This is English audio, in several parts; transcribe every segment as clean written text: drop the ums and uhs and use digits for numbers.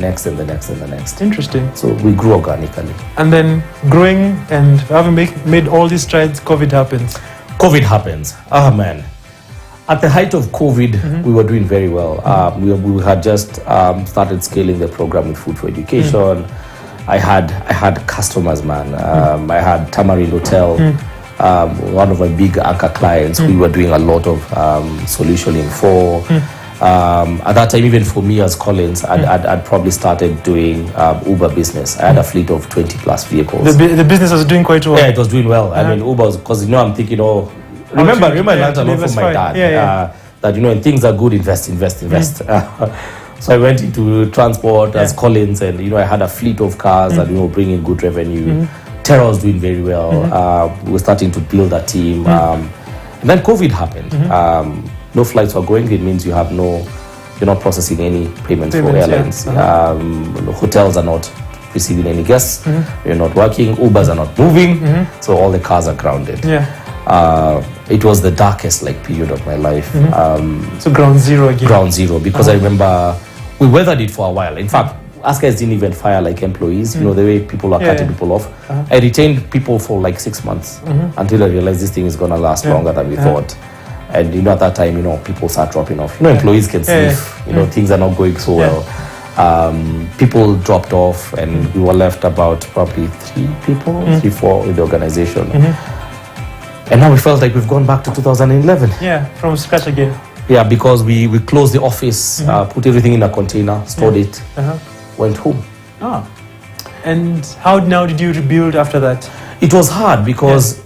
next and the next and the next. Interesting. So we grew organically. And then growing and having made all these strides, COVID happens. COVID happens. Oh man. At the height of COVID, we were doing very well. We had just started scaling the program with Food for Education. I had customers, man. I had Tamarind Hotel, one of my big anchor clients. We were doing a lot of solutioning for. At that time, even for me as Collins, I'd probably started doing Uber business. I had a fleet of 20 plus vehicles. The business was doing quite well. Yeah, it was doing well. I mean, Uber, because I'm thinking, remember, I learned a lot from my dad. That when things are good, invest. So I went into transport as Collins, and I had a fleet of cars that bringing good revenue. Terra was doing very well. We were starting to build a team, and then COVID happened. No flights were going. It means you're not processing any payments for airlines. Hotels are not receiving any guests. You're not working. Ubers are not moving. So all the cars are grounded. It was the darkest period of my life. So ground zero again. Ground zero, because I remember we weathered it for a while. In fact, us guys didn't even fire employees. The way people are cutting people off. I retained people for 6 months until I realized this thing is gonna last longer than we thought. And at that time, people start dropping off. Employees can see if things are not going so well. People dropped off, and we were left about probably 3, 4 in the organization. And now we felt like we've gone back to 2011. Yeah, from scratch again. Yeah, because we closed the office, put everything in a container, stored it, went home. And how now did you rebuild after that? It was hard because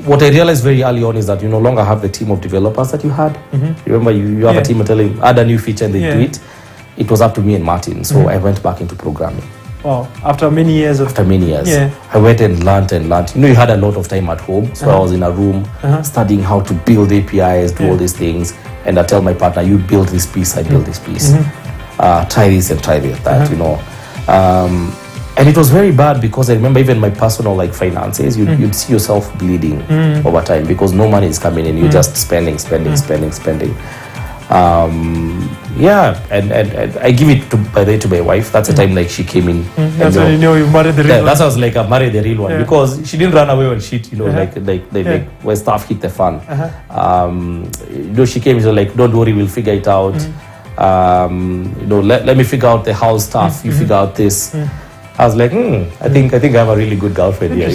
what I realized very early on is that you no longer have the team of developers that you had. Remember, you have a team telling, add a new feature and they do it. It was up to me and Martin, so I went back into programming. Wow, after many years. I went and learned. You had a lot of time at home, so I was in a room studying how to build APIs, do all these things, and I tell my partner, you build this piece, I build this piece. Try this and try that, And it was very bad because I remember even my personal finances, you'd see yourself bleeding over time because no money is coming in. You're just spending. And I give it to my wife. That's the time she came in. That's when you know you married the real one. That's how I was I married the real one because she didn't run away when shit, when stuff hit the fan. She came and don't worry, we'll figure it out. Let me figure out the house stuff. You figure out this. I was like, I think I have a really good girlfriend here,